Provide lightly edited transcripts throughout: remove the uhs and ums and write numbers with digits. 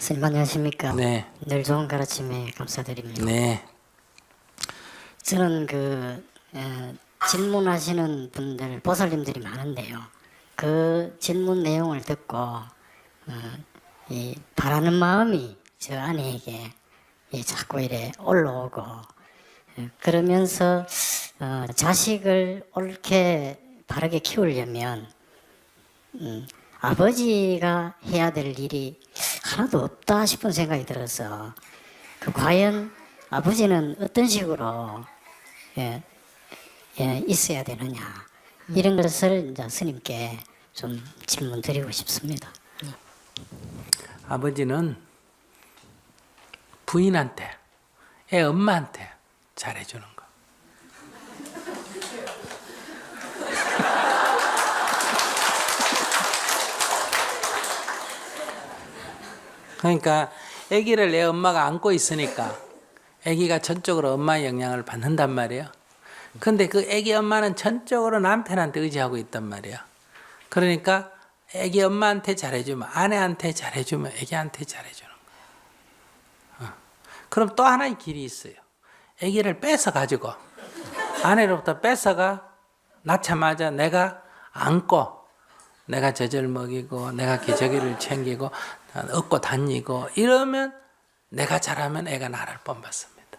스님 안녕하십니까? 네. 늘 좋은 가르침에 감사드립니다. 네. 저는 질문하시는 분들 보살님들이 많은데요. 그 질문 내용을 듣고 이 바라는 마음이 저 아내에게 자꾸 이래 올라오고 그러면서 자식을 옳게 바르게 키우려면 아버지가 해야 될 일이 하나도 없다 싶은 생각이 들어서 과연 아버지는 어떤 식으로 있어야 되느냐 이런 것을 이제 스님께 좀 질문 드리고 싶습니다. 아버지는 부인한테, 애 엄마한테 잘해주는 거. 그러니까 아기를 내 엄마가 안고 있으니까 아기가 전적으로 엄마의 영향을 받는단 말이에요. 근데 그 아기 엄마는 전적으로 남편한테 의지하고 있단 말이야. 그러니까 아기 엄마한테 잘해주면, 아내한테 잘해주면 아기한테 잘해주는 거야. 그럼 또 하나의 길이 있어요. 아기를 뺏어가지고 아내로부터 뺏어가 낳자마자 내가 안고 내가 젖을 먹이고 내가 기저귀를 챙기고 업고 다니고 이러면 내가 잘하면 애가 나를 본받습니다.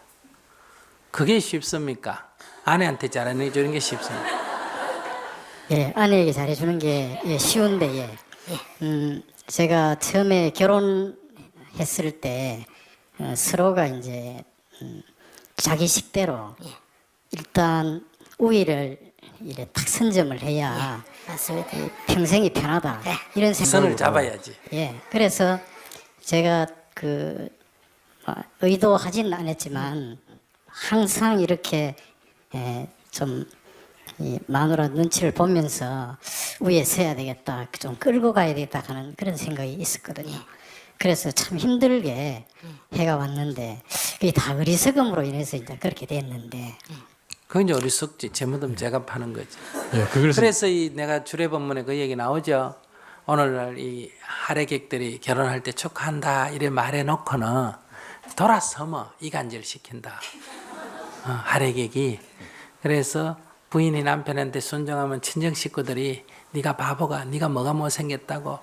그게 쉽습니까? 아내한테 잘해주는 게 쉽습니까? 예, 아내에게 잘해주는 게 쉬운데 제가 처음에 결혼했을 때 서로가 이제 자기 식대로 일단 우위를 이래 딱 선점을 해야 맞습니다. 평생이 편하다 이런 선을 생각을 잡아야지. 그래서 제가 의도하지는 않았지만 항상 이렇게 좀 이 마누라 눈치를 보면서 위에 서야 되겠다, 좀 끌고 가야 되겠다 하는 그런 생각이 있었거든요. 그래서 참 힘들게 해가 왔는데 그게 다 어리석음으로 인해서 이제 그렇게 됐는데 그건 이제 어리석지. 제무덤 제가 파는 거지. 예, 그래서 내가 주례본문에 그 얘기 나오죠. 오늘날 이 하례객들이 결혼할 때 축하한다 이래 말해놓고는 돌아서면 이간질 시킨다. 하례객이. 그래서 부인이 남편한테 순종하면 친정 식구들이 네가 바보가, 네가 뭐가 못생겼다고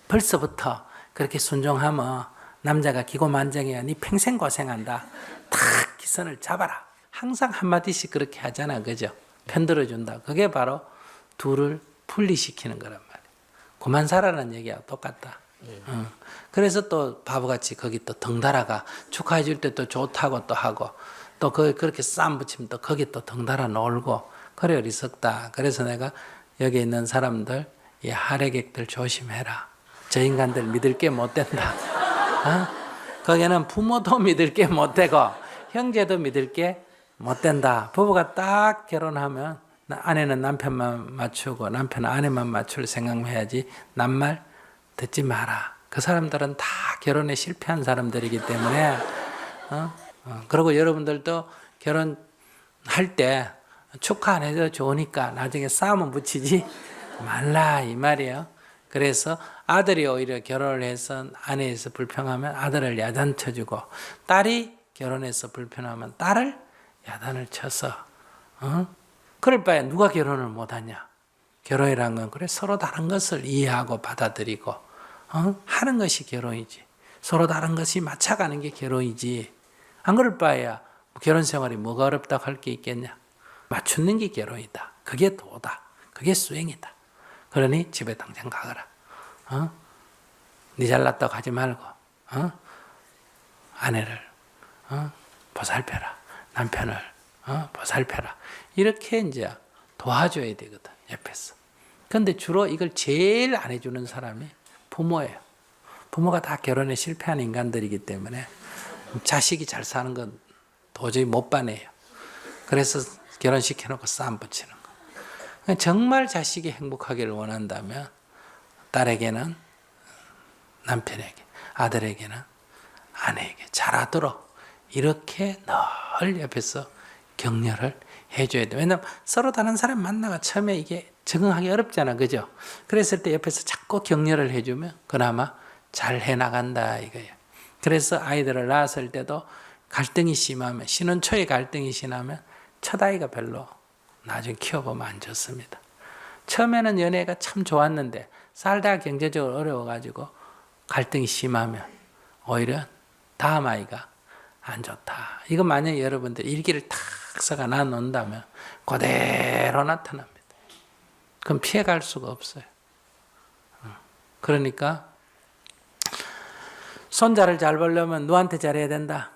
벌써부터 그렇게 순종하면 남자가 기고만장해야 네 평생 고생한다. 탁 기선을 잡아라. 항상 한마디씩 그렇게 하잖아. 그죠? 편들어준다. 그게 바로 둘을 분리시키는 거란 말이야. 그만 살아라는 얘기와 똑같다. 그래서 또 바보같이 거기 또 덩달아가 축하해 줄 때 또 좋다고 또 하고 또 그렇게 쌈 붙이면 또 거기 또 덩달아 놀고 그래 어리석다. 그래서 내가 여기 있는 사람들 이 하례객들 조심해라. 저 인간들 믿을 게 못 된다. 거기는 부모도 믿을 게 못 되고 형제도 믿을 게 못 된다. 부부가 딱 결혼하면 아내는 남편만 맞추고 남편은 아내만 맞출 생각해야지 남말 듣지 마라. 그 사람들은 다 결혼에 실패한 사람들이기 때문에 그리고 여러분들도 결혼할 때 축하 안 해도 좋으니까 나중에 싸움은 붙이지 말라 이 말이에요. 그래서 아들이 오히려 결혼을 해서 아내에서 불평하면 아들을 야단쳐주고 딸이 결혼해서 불평하면 딸을 야단을 쳐서 그럴 바에 누가 결혼을 못하냐. 결혼이란 건 그래 서로 다른 것을 이해하고 받아들이고 하는 것이 결혼이지. 서로 다른 것이 맞춰가는 게 결혼이지. 안 그럴 바에야 결혼 생활이 뭐가 어렵다고 할 게 있겠냐. 맞추는 게 결혼이다. 그게 도다. 그게 수행이다. 그러니 집에 당장 가거라. 네 잘났다고 하지 말고 아내를 보살펴라. 남편을 보살펴라. 이렇게 이제 도와줘야 되거든. 옆에서. 근데 주로 이걸 제일 안 해주는 사람이 부모예요. 부모가 다 결혼에 실패한 인간들이기 때문에 자식이 잘 사는 건 도저히 못 봐내요. 그래서 결혼시켜놓고 싸움 붙이는 거. 정말 자식이 행복하기를 원한다면 딸에게는 남편에게, 아들에게는 아내에게 잘하도록 이렇게 늘 옆에서 격려를 해줘야 돼. 왜냐하면 서로 다른 사람 만나가 처음에 이게 적응하기 어렵잖아. 그죠? 그랬을 때 옆에서 자꾸 격려를 해주면 그나마 잘 해나간다 이거예요. 그래서 아이들을 낳았을 때도 갈등이 심하면, 신혼 초에 갈등이 심하면 첫 아이가 별로 나중에 키워보면 안 좋습니다. 처음에는 연애가 참 좋았는데 살다가 경제적으로 어려워가지고 갈등이 심하면 오히려 다음 아이가 안 좋다. 이거 만약에 여러분들 일기를 탁 써가 놔놓는다면 그대로 나타납니다. 그럼 피해갈 수가 없어요. 그러니까 손자를 잘 보려면 누구한테 잘해야 된다?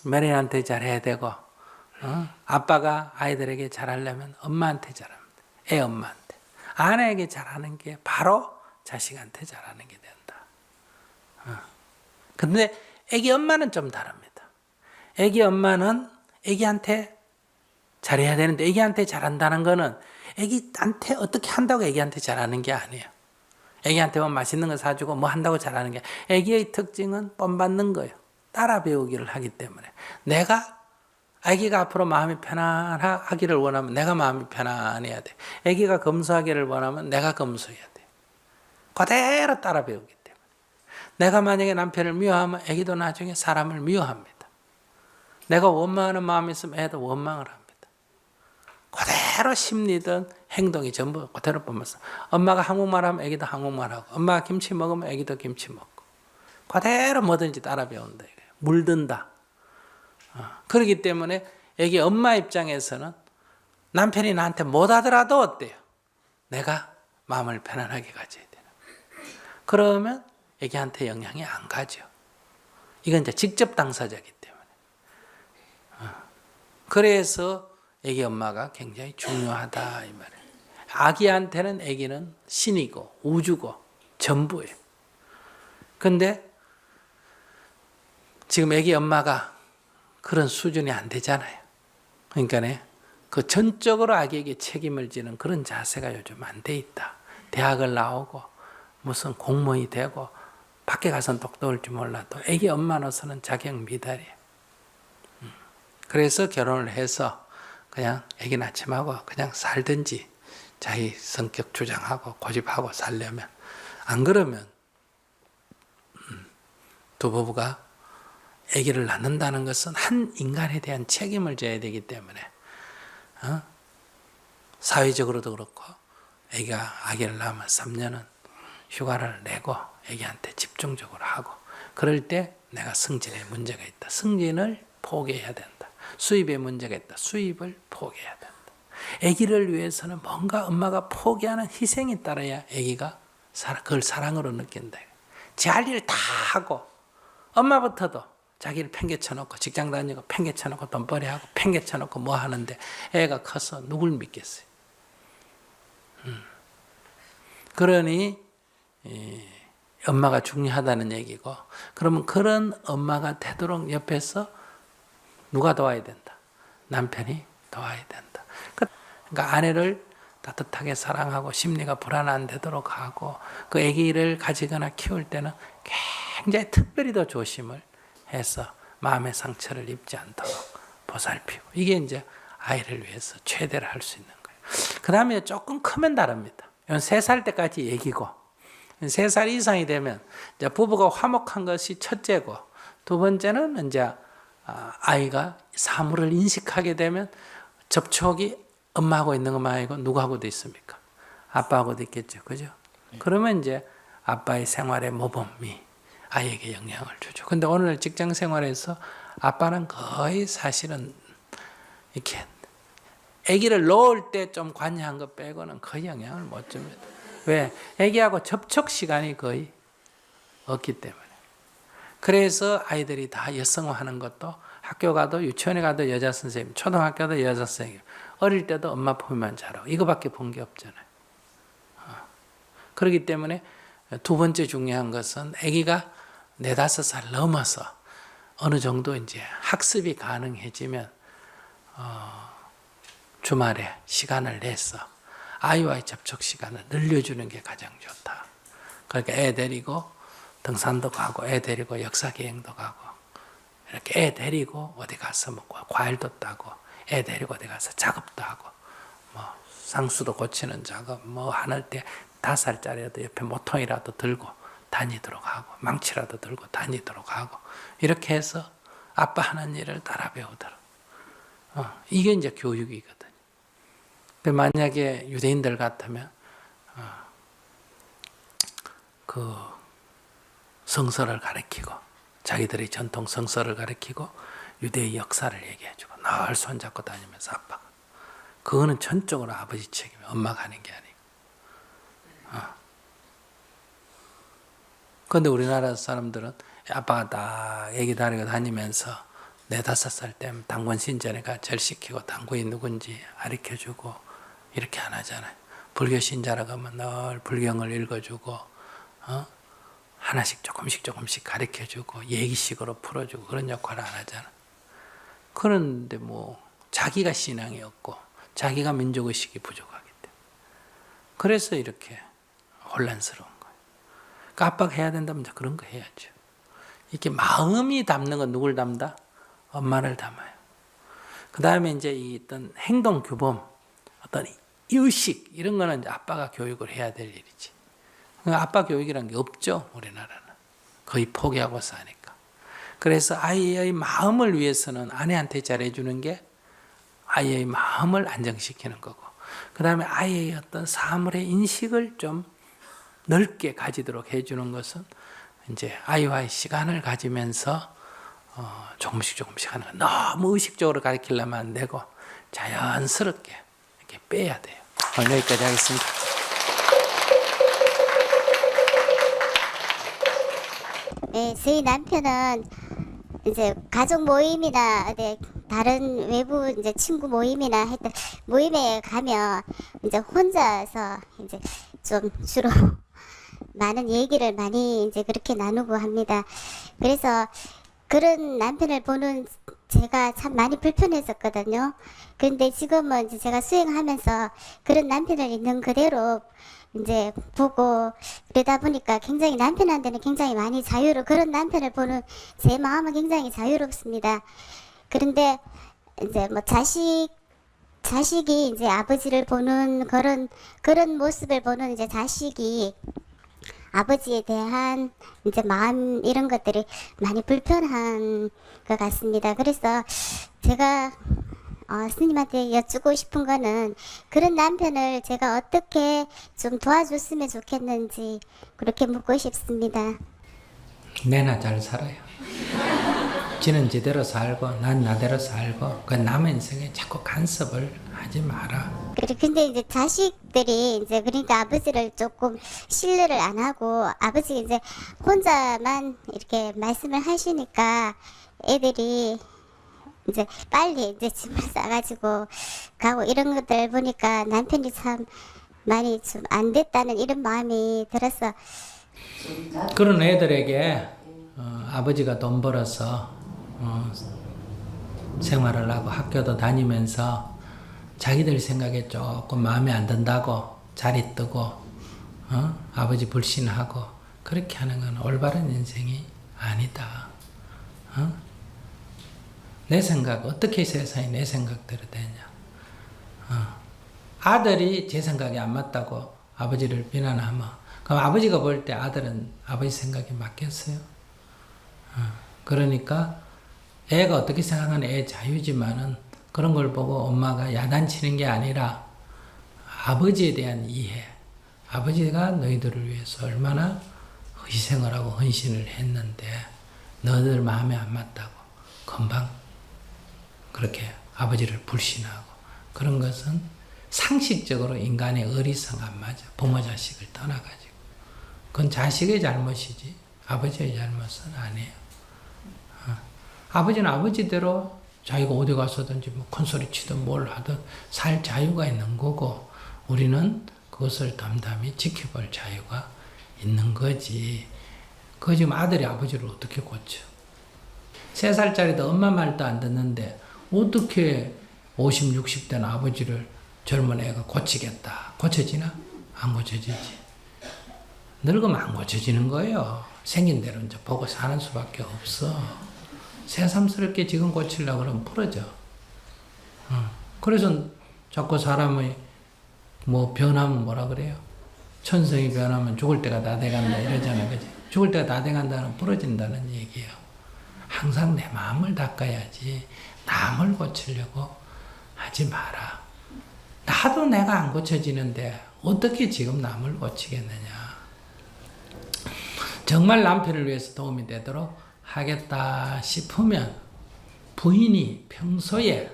며느리한테 잘해야 되고, 아빠가 아이들에게 잘하려면 엄마한테 잘합니다. 애 엄마한테. 아내에게 잘하는 게 바로 자식한테 잘하는 게 된다. 근데 애기 엄마는 좀 다릅니다. 애기 엄마는 애기한테 잘해야 되는데, 애기한테 잘한다는 거는 애기한테 어떻게 한다고 애기한테 잘하는 게 아니에요. 애기한테 뭐 맛있는 거 사주고 뭐 한다고 잘하는 게, 애기의 특징은 본받는 거예요. 따라 배우기를 하기 때문에. 내가 아기가 앞으로 마음이 편안하기를 원하면 내가 마음이 편안해야 돼. 아기가 검소하기를 원하면 내가 검소해야 돼. 그대로 따라 배우기 때문에. 내가 만약에 남편을 미워하면 아기도 나중에 사람을 미워합니다. 내가 원망하는 마음이 있으면 애도 원망을 합니다. 그대로 심리든 행동이 전부 그대로 보면서, 엄마가 한국말 하면 아기도 한국말 하고, 엄마가 김치 먹으면 아기도 김치 먹고, 그대로 뭐든지 따라 배운다. 물든다. 그렇기 때문에 애기 엄마 입장에서는 남편이 나한테 못하더라도 어때요? 내가 마음을 편안하게 가져야 되는. 그러면 애기한테 영향이 안 가죠. 이건 이제 직접 당사자이기 때문에. 그래서 애기 엄마가 굉장히 중요하다 이 말이에요. 아기한테는 애기는 신이고 우주고 전부예요. 근데 지금 애기 엄마가 그런 수준이 안 되잖아요. 그러니까 그 전적으로 아기에게 책임을 지는 그런 자세가 요즘 안 돼 있다. 대학을 나오고 무슨 공무원이 되고 밖에 가서는 똑똑할 줄 몰라도 애기 엄마로서는 자격 미달이에요. 그래서 결혼을 해서 그냥 애기 낳지마고 그냥 살든지 자기 성격 주장하고 고집하고 살려면, 안 그러면 두 부부가 아기를 낳는다는 것은 한 인간에 대한 책임을 져야 되기 때문에 사회적으로도 그렇고, 아기를 낳으면 3년은 휴가를 내고 아기한테 집중적으로 하고, 그럴 때 내가 승진에 문제가 있다. 승진을 포기해야 된다. 수입에 문제가 있다. 수입을 포기해야 된다. 아기를 위해서는 뭔가 엄마가 포기하는 희생이 따라야 아기가 그걸 사랑으로 느낀다. 제 할 일 다 하고, 엄마부터도 자기를 팽개쳐놓고 직장 다니고 팽개쳐놓고 돈벌이하고 팽개쳐놓고 뭐 하는데 애가 커서 누굴 믿겠어요. 그러니 엄마가 중요하다는 얘기고, 그러면 그런 엄마가 되도록 옆에서 누가 도와야 된다? 남편이 도와야 된다. 그러니까 아내를 따뜻하게 사랑하고 심리가 불안 안 되도록 하고, 그 아기를 가지거나 키울 때는 굉장히 특별히 더 조심을 해서 마음의 상처를 입지 않도록 보살피고, 이게 이제 아이를 위해서 최대로 할 수 있는 거예요. 그 다음에 조금 크면 다릅니다. 3살 때까지 얘기고, 3살 이상이 되면 이제 부부가 화목한 것이 첫째고, 두 번째는 이제 아이가 사물을 인식하게 되면 접촉이 엄마하고 있는 것만 아니고 누구하고도 있습니까? 아빠하고도 있겠죠. 그죠? 그러면 이제 아빠의 생활의 모범이 아이에게 영향을 주죠. 근데 오늘 직장 생활에서 아빠는 거의 사실은 이렇게 아기를 놓을 때 좀 관여한 것 빼고는 거의 영향을 못 줍니다. 왜? 아기하고 접촉 시간이 거의 없기 때문에. 그래서 아이들이 다 여성화하는 것도, 학교 가도 유치원에 가도 여자 선생님, 초등학교도 여자 선생님, 어릴 때도 엄마 보면 잘하고, 이거밖에 본 게 없잖아요. 그렇기 때문에 두 번째 중요한 것은 아기가 4-5살 넘어서 어느 정도 이제 학습이 가능해지면 주말에 시간을 내서 아이와의 접촉 시간을 늘려주는 게 가장 좋다. 그러니까 애 데리고 등산도 가고, 애 데리고 역사기행도 가고, 이렇게 애 데리고 어디 가서 먹고 과일도 따고, 애 데리고 어디 가서 작업도 하고, 뭐 상수도 고치는 작업 뭐 하는 때 5살짜리라도 옆에 모통이라도 들고 다니도록 하고 망치라도 들고 다니도록 하고 이렇게 해서 아빠 하는 일을 따라 배우도록. 이게 이제 교육이거든요. 만약에 유대인들 같으면 그 성서를 가르치고 자기들의 전통 성서를 가르치고 유대의 역사를 얘기해주고 늘 손잡고 다니면서 아빠가 그거는 전적으로 아버지 책임이에요. 엄마가 하는 게 아니고. 그런데 우리나라 사람들은 아빠가 다 애기 다리고 다니면서 4-5살 때면 당군 신전에가 절시키고 당군이 누군지 가르쳐주고 이렇게 안 하잖아요. 불교 신자라 가면 늘 불경을 읽어주고 하나씩 조금씩 가르쳐주고 얘기식으로 풀어주고 그런 역할을 안 하잖아. 그런데 뭐 자기가 신앙이 없고 자기가 민족의식이 부족하기 때문에 그래서 이렇게 혼란스러운 거예요. 그러니까 압박해야 된다면 이제 그런 거 해야죠. 이렇게 마음이 담는 건 누굴 담다? 엄마를 담아요. 그 다음에 이제 이 어떤 행동 규범, 어떤 의식 이런 거는 이제 아빠가 교육을 해야 될 일이지. 아빠 교육이란 게 없죠, 우리나라는. 거의 포기하고 사니까. 그래서 아이의 마음을 위해서는 아내한테 잘해주는 게 아이의 마음을 안정시키는 거고, 그 다음에 아이의 어떤 사물의 인식을 좀 넓게 가지도록 해주는 것은 이제 아이와의 시간을 가지면서 조금씩 하는 거. 너무 의식적으로 가르치려면 안 되고 자연스럽게 이렇게 빼야 돼요. 오늘 여기까지 하겠습니다. 네, 저희 남편은 이제 가족 모임이나 어디 다른 외부 이제 친구 모임이나 했던 모임에 가면 이제 혼자서 이제 좀 주로 많은 얘기를 많이 이제 그렇게 나누고 합니다. 그래서 그런 남편을 보는 제가 참 많이 불편했었거든요. 그런데 지금은 이제 제가 수행하면서 그런 남편을 있는 그대로 이제 보고 그러다 보니까 굉장히 남편한테는 굉장히 많이 그런 남편을 보는 제 마음은 굉장히 자유롭습니다. 그런데 이제 뭐 자식이 이제 아버지를 보는 그런 모습을 보는 이제 자식이 아버지에 대한 이제 마음 이런 것들이 많이 불편한 것 같습니다. 그래서 제가 스님한테 여쭙고 싶은 거는 그런 남편을 제가 어떻게 좀 도와줬으면 좋겠는지 그렇게 묻고 싶습니다. 내나 잘 살아요. 지는 지대로 살고 난 나대로 살고 그 남의 인생에 자꾸 간섭을 하지 마라. 근데 이제 자식들이 이제 그러니까 아버지를 조금 신뢰를 안 하고 아버지 이제 혼자만 이렇게 말씀을 하시니까 애들이 이제 빨리 이제 짐을 싸가지고 가고 이런 것들 보니까 남편이 참 많이 좀 안 됐다는 이런 마음이 들어서 그런 애들에게 아버지가 돈 벌어서 생활을 하고 학교도 다니면서 자기들 생각에 조금 마음에 안 든다고 자리 뜨고 아버지 불신하고 그렇게 하는 건 올바른 인생이 아니다. 내 생각 어떻게 세상이 내 생각대로 되냐. 아들이 제 생각이 안 맞다고 아버지를 비난하면 그럼 아버지가 볼 때 아들은 아버지 생각이 맞겠어요? 그러니까 애가 어떻게 생각하는 애 자유지만은 그런 걸 보고 엄마가 야단치는 게 아니라 아버지에 대한 이해, 아버지가 너희들을 위해서 얼마나 희생을 하고 헌신을 했는데 너희들 마음에 안 맞다고 금방 그렇게 아버지를 불신하고 그런 것은 상식적으로 인간의 어리석 안 맞아. 부모 자식을 떠나가지고 그건 자식의 잘못이지 아버지의 잘못은 아니에요. 아버지는 아버지대로 자기가 어디 가서든지 뭐 큰소리 치든 뭘 하든 살 자유가 있는 거고 우리는 그것을 담담히 지켜볼 자유가 있는 거지. 그 지금 아들이 아버지를 어떻게 고쳐? 3살짜리도 엄마 말도 안 듣는데 어떻게 50, 60대는 아버지를 젊은 애가 고치겠다. 고쳐지나? 안 고쳐지지. 늙으면 안 고쳐지는 거예요. 생긴 대로 이제 보고 사는 수밖에 없어. 새삼스럽게 지금 고치려고 그러면 부러져. 그래서 자꾸 사람의 뭐 변하면 뭐라 그래요? 천성이 변하면 죽을 때가 다 돼간다 이러잖아. 그지? 죽을 때가 다 돼간다는 부러진다는 얘기예요. 항상 내 마음을 닦아야지 남을 고치려고 하지 마라. 나도 내가 안 고쳐지는데 어떻게 지금 남을 고치겠느냐. 정말 남편을 위해서 도움이 되도록 하겠다 싶으면 부인이 평소에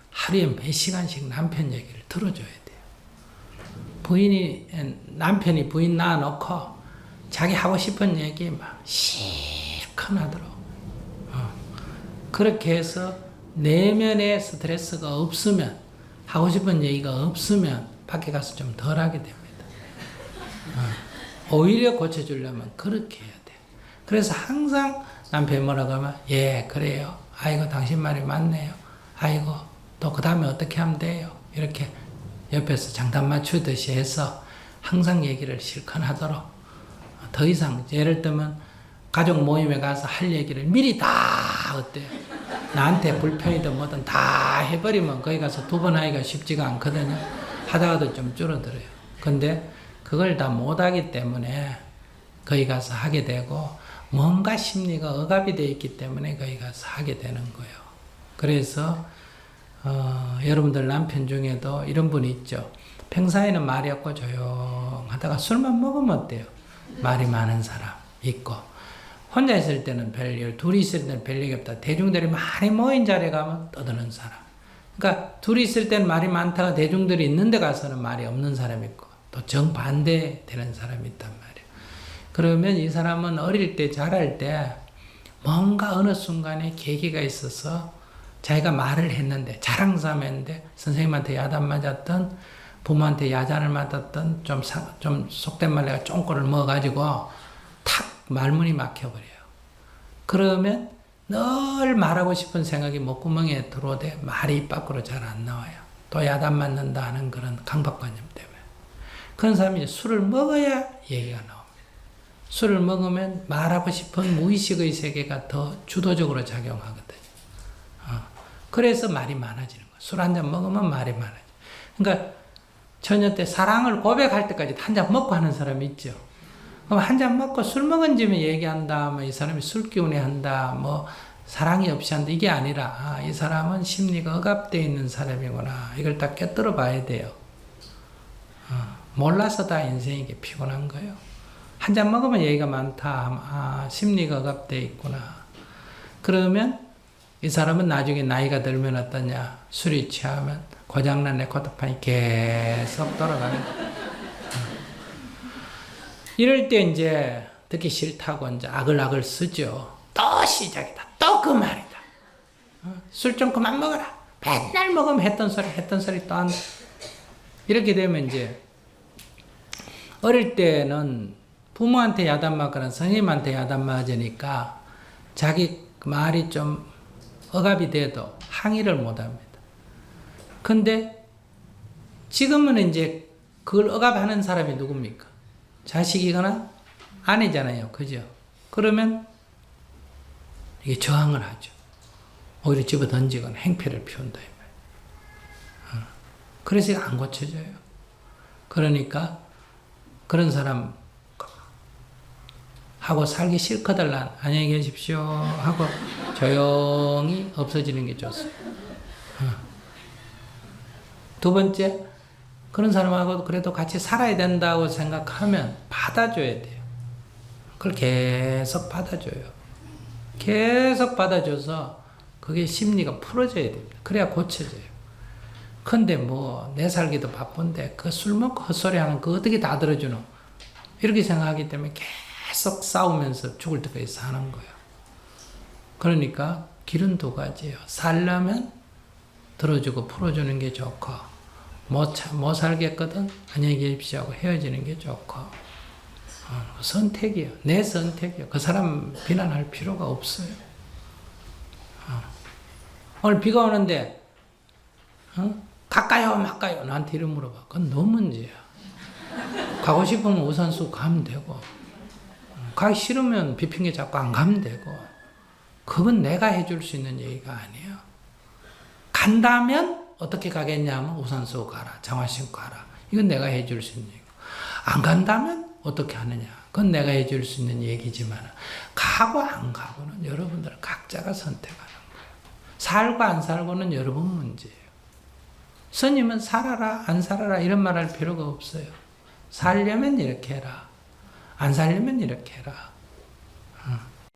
하루에 몇 시간씩 남편 얘기를 들어줘야 돼요. 남편이 부인 낳아놓고 자기 하고 싶은 얘기 막 실컷 하도록. 그렇게 해서 내면에 스트레스가 없으면, 하고 싶은 얘기가 없으면 밖에 가서 좀 덜 하게 됩니다. 오히려 고쳐주려면 그렇게 해야 돼요. 그래서 항상 남편이 뭐라고 하면, 예, 그래요. 아이고, 당신 말이 맞네요. 아이고, 또 그 다음에 어떻게 하면 돼요. 이렇게 옆에서 장단 맞추듯이 해서 항상 얘기를 실컷 하도록. 더 이상, 예를 들면 가족 모임에 가서 할 얘기를 미리 다 어때요? 나한테 불편이든 뭐든 다 해버리면 거기 가서 두 번 하기가 쉽지가 않거든요. 하다가도 좀 줄어들어요. 근데 그걸 다 못하기 때문에 거기 가서 하게 되고, 뭔가 심리가 억압이 되어 있기 때문에 거기 가서 하게 되는 거예요. 그래서 여러분들 남편 중에도 이런 분이 있죠. 평소에는 말이 없고 조용하다가 술만 먹으면 어때요? 말이 많은 사람 있고, 혼자 있을 때는 별일, 둘이 있을 때는 별일이 없다. 대중들이 많이 모인 자리에 가면 떠드는 사람. 그러니까 둘이 있을 때는 말이 많다가 대중들이 있는 데 가서는 말이 없는 사람이 있고, 또 정반대 되는 사람이 있단 말이에요. 그러면 이 사람은 어릴 때, 자랄 때 뭔가 어느 순간에 계기가 있어서 자기가 말을 했는데, 자랑삼했는데, 선생님한테 야단 맞았던, 부모한테 야단을 맞았던, 좀 속된 말 내가 쫑꼬를 먹어가지고 탁 말문이 막혀버려요. 그러면 늘 말하고 싶은 생각이 목구멍에 들어오되 말이 입 밖으로 잘 안 나와요. 또 야단 맞는다 하는 그런 강박관념 때문에. 그런 사람이 술을 먹어야 얘기가 나옵니다. 술을 먹으면 말하고 싶은 무의식의 세계가 더 주도적으로 작용하거든요. 그래서 말이 많아지는 거예요. 술 한 잔 먹으면 말이 많아져요. 그러니까 처녀 때 사랑을 고백할 때까지 한 잔 먹고 하는 사람이 있죠. 그럼 한 잔 먹고 술 먹은 집에 얘기한다, 뭐 이 사람이 술 기운에 한다, 뭐 사랑이 없이 한다, 이게 아니라, 이 사람은 심리가 억압되어 있는 사람이구나. 이걸 딱 꿰뚫어 봐야 돼요. 몰라서 다 인생이 이게 피곤한 거예요. 한 잔 먹으면 얘기가 많다. 심리가 억압되어 있구나. 그러면 이 사람은 나중에 나이가 들면 어떠냐. 술이 취하면 고장난 레코드판이 계속 돌아가는 거예요. 이럴 때 이제 듣기 싫다고 이제 아글아글 쓰죠. 또 시작이다. 또 그 말이다. 술 좀 그만 먹어라. 맨날 먹으면 했던 소리 또 한다. 이렇게 되면 이제 어릴 때는 부모한테 야단 맞거나 선생님한테 야단 맞으니까 자기 말이 좀 억압이 돼도 항의를 못 합니다. 근데 지금은 이제 그걸 억압하는 사람이 누굽니까? 자식이거나 아내잖아요. 그죠? 그러면 이게 저항을 하죠. 오히려 집어 던지거나 행패를 피운다. 그래서 안 고쳐져요. 그러니까 그런 사람 하고 살기 싫거든 안녕히 계십시오 하고 조용히 없어지는 게 좋습니다. 두 번째, 그런 사람하고 그래도 같이 살아야 된다고 생각하면 받아줘야 돼요. 그걸 계속 받아줘요. 계속 받아줘서 그게 심리가 풀어져야 됩니다. 그래야 고쳐져요. 근데 뭐 내 살기도 바쁜데 그 술 먹고 헛소리하는 거 어떻게 다 들어주노? 이렇게 생각하기 때문에 계속 싸우면서 죽을 때까지 사는 거예요. 그러니까 길은 두 가지예요. 살려면 들어주고 풀어주는 게 좋고, 못 살겠거든 안녕히 계십시오 하고 헤어지는 게 좋고. 선택이에요. 내 선택이에요. 그 사람 비난할 필요가 없어요. 오늘 비가 오는데 갈까요 말까요? 나한테 이런 물어봐. 그건 너 문제야. 가고 싶으면 우산 쓰고 가면 되고, 가기 싫으면 비 핑계 잡고 안 가면 되고, 그건 내가 해줄 수 있는 얘기가 아니에요. 간다면 어떻게 가겠냐면 우산 쓰고 가라, 장화 신고 가라. 이건 내가 해줄 수 있는 얘기고, 안 간다면 어떻게 하느냐. 그건 내가 해줄 수 있는 얘기지만 가고 안 가고는 여러분들 각자가 선택하는 거예요. 살고 안 살고는 여러분 문제예요. 스님은 살아라 안 살아라 이런 말 할 필요가 없어요. 살려면 이렇게 해라. 안 살려면 이렇게 해라.